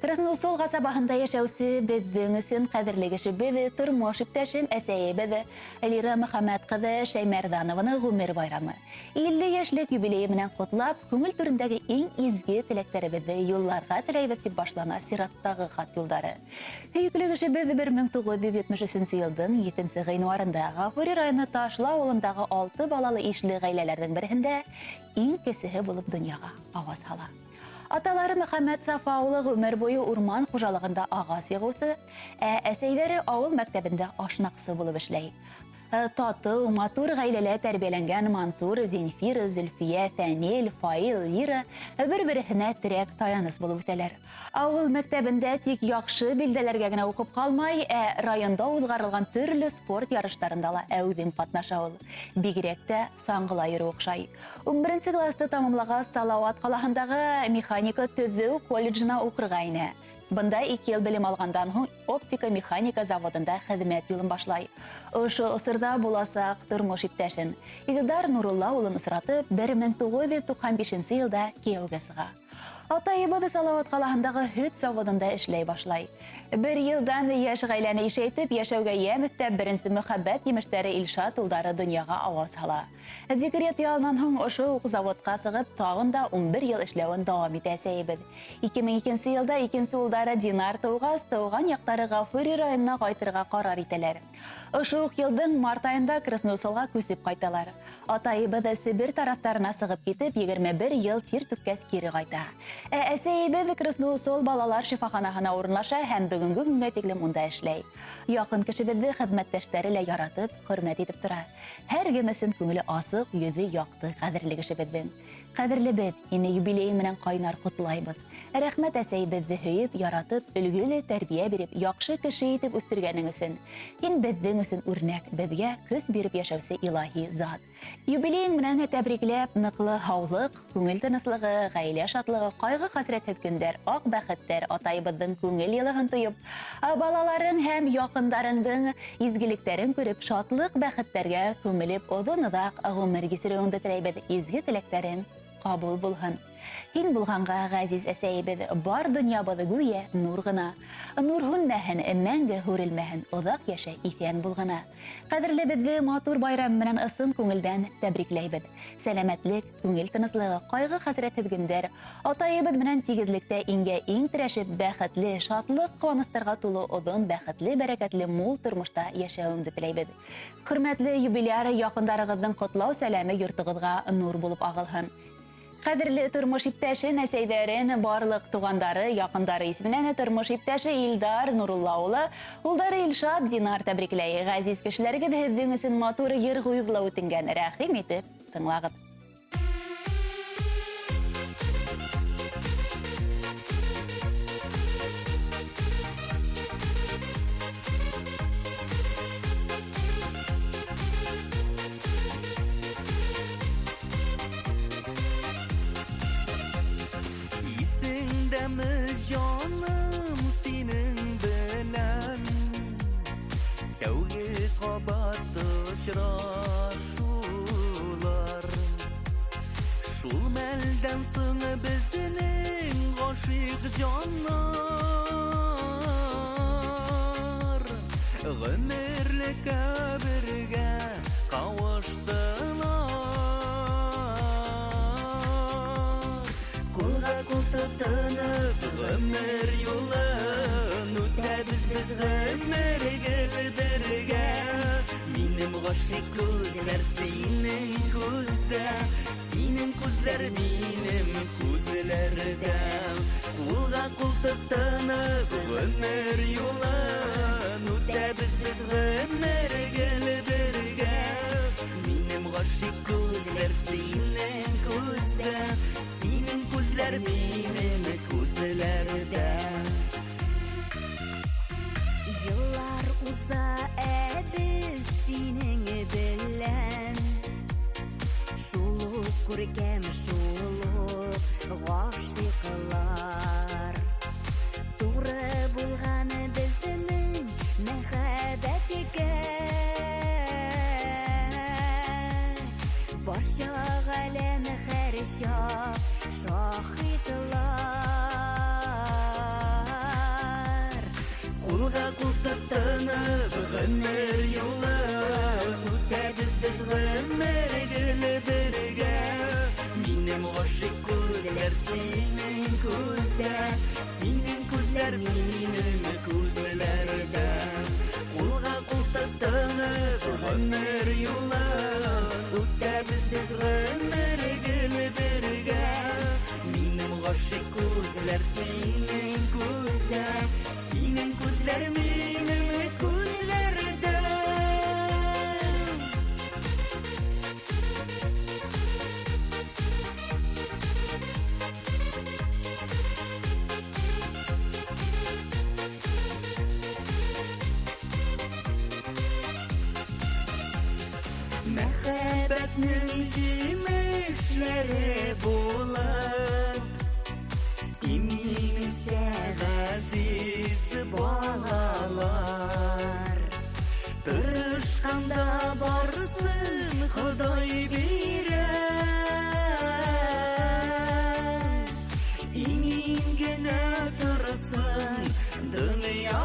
Красноусол гасабаһында яшәүсе беҙҙең өсөн ҡәҙерле кешебеҙ, тормош иптәшем, әсәйебеҙ Әлира Мөхәммәт ҡыҙы Шәймәрҙанованы ғүмер байрамы 50 йәшлек юбилейы менән ҡотлап, күңел түрендәге иң изге теләктәребеҙҙе юлларға теләйбеҙ дип башлана сираттағы хат юлдары. Һөйөклө кешебеҙ 1973 йылдың 7 ғинуарында Гафури районы Ташлы ауылындағы 6 балалы ишле ғаиләләрҙең береһендә иң кесеһе булып донъяға аваз һала. Аталары Мөхәммәт Сафа улы ғүмер буйы урман хужалығында ағас йығыусы, әсәйҙәре ауыл мәктәбендә ашнаҡсы булып эшләй. Татыу, матур ғаиләлә тәрбиәләнгән Мансур, Зинфир, Зөлфиә, Фәнил, Фаил, Лира бер-береһенә терәк таяныс булып үтәләр. Ауыл мәктәбендә тик яҡшы билдәләргә генә уҡып ҡалмай, районда уҙғарылған төрлө спорт ярыштарында ла әүҙем ҡатнаша ул. Бигерәк тә саңғыла йөрөү оҡшай. 11 класты тамамлағас, Салауат ҡалаһындағы механика төҙөү колледжына уҡырға инә. Бында 2 йыл белем алғандан һуң оптика-механика заводында хеҙмәт юлын башлай. Ошо осорҙа буласаҡ тормош иптәшен Илдар Нурулла улын осратып, 1995 йылда кейәүгә сыға. Атайыбыҙ Салауат ҡалаһындағы һөт заводында эшләй башлай. 1 йылдан йәш ғаиләне ишәйтеп, йәшәүгә йәм өҫтәп, беренсе мөхәббәт емештәре Илшат улдары донъяға ауаз һала. Декрет ялынан һуң ошо уҡ заводҡа сығып, тағын да 11 йыл эшләүен дауам итә әсәйебеҙ. 2002 йылда икенсе улдары Динар тыуғас, тыуған яҡтары Гафури районына ҡайтырға ҡарар итәләр. Ошо уҡ йылдың март айында Красноусолға күсеп ҡайталар. Атайыбыҙ Себер тарафтарына сығып китеп, 21 йыл тир түккәс кире ҡайта. Әсәйебеҙ Красноусол балалар шифаханаһына урынлаша һәм бөгөнгө көнгә тиклем унда эшләй. Яҡын кешебеҙҙе хеҙмәттәштәре лә яратып, хөрмәт итеп тора. Һәр кем өсөн күңеле асыҡ, йөҙө яҡты ҡәҙерле кешебеҙҙең. Ҡәҙерле беҙ, һине юбилей менән ҡайнар ҡотлайбыҙ. Рәхмәт әсәйебеҙҙе һөйөп, яратып, өлгөлө тәрбиә биреп, яҡшы кеше итеп үҫтергәнең өсөн. Һин беҙҙең өсөн үрнәк, беҙгә көс биреп йәшәүсе илаһи зат. Юбилейың менән тәбрикләп, ныҡлы һаулыҡ, күңел тыныслығы, ғаилә шатлығы, ҡайғы хәсрәтһеҙ көндәр, аҡ бәхеттәр атайыбыҙҙың күңел йылыһын тойоп, балаларың һәм яҡындарыңдың изгелектәрен күреп, шатлыҡ бәхеттәргә күмелеп, оҙон-оҙаҡ ғүмер кисереүеңде теләйбеҙ. Изге теләктәрең ҡабул булһын. Һин булғанға, ғәзиз әсәйебеҙ, бар донъябыҙ гүйә нур ғына. Нур һүнмәһен, мәңге һүрелмәһен, оҙаҡ йәшә, иҫән булғана. Ҡәҙерле беҙҙе матур байрам менән ысын күңелдән тәбрикләйбеҙ. Сәләмәтлек, күңел тыныслығы, ҡайғы хәсрәтһеҙ көндәр, атайыбыҙ менән тигеҙлектә иңгә иң терәшеп, бәхетле, шатлыҡ, ҡыуаныстарға тулы, оҙон, бәхетле, бәрәкәтле, мул тормошта йәшәүеңде теләйбеҙ. Хөрмәтле юбиляр, яҡындарығыҙҙың ҡотлау сәләме йортоғоҙға нур булып ағылһын. Ҡәҙерле тормош иптәшен, әсәйҙәрен, барлыҡ туғандары, яҡындары исеменән тормош иптәше Илдар Нурулла улы, улдары Илшат, Динар тәбрикләй. Ғәзиз кешеләргеҙ һеҙҙең өсөн матур йыр һуйыҙлау үтенгән. Рәхим итеп тыңлағыҙ. Isindəmi canım senin belən Kəvgi qabatdı şıraşular Şul məldən sını bizinin aşıq canlar Ömürlük birgə qavuşdular Tutunub ömür yolun Ütəbiz biz ömür güldirgə Minim ғашиq күзләр синең күздә Синең күзләр минем күзләрдә Ҡулға ҡул тотоноб ömür yolun Үтәбез biz ömür гөлдергә Минем ғашиq күзләр синең күздә Синең күзләр минем күзләрдә Йыллар уза әбез синең белән Шул ук күркәм, шул ук ғашиҡлар Туғры булған безнең мәхәббәтегә Барша ғаләм һәр шаһитлар Синең күзләр минем күзләрдә. Кулга кул тотынып гомер юлын үтәбез без гомер гөлдергә. Минем гашык күзләр синең күзләр, синең күзләр минем күзләрдә. Мәхәббәтнең җимешләре булып, иминсә газиз балалар. Тырышканда барсын Ходай бирә. Имин генә торсын дөньялар.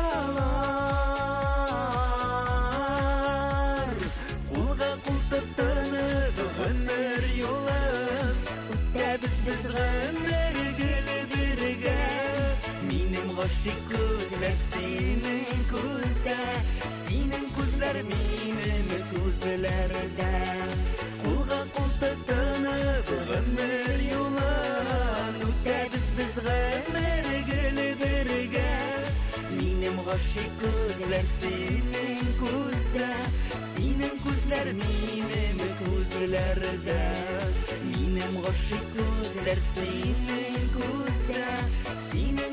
Кулга кул тотынып гомер юлын үтәбез без гомер гөлдергә. Минем гашык күзләр синең күздә, синең күзләр минем күзләрдә. Кулга кул тотынып гомер юлын үтәбез без гомер гөлдергә. Минем гашык күзләр синең күздә, синең күзләр минем күзләрдә. Минем гашык күзләр синең күздә, синең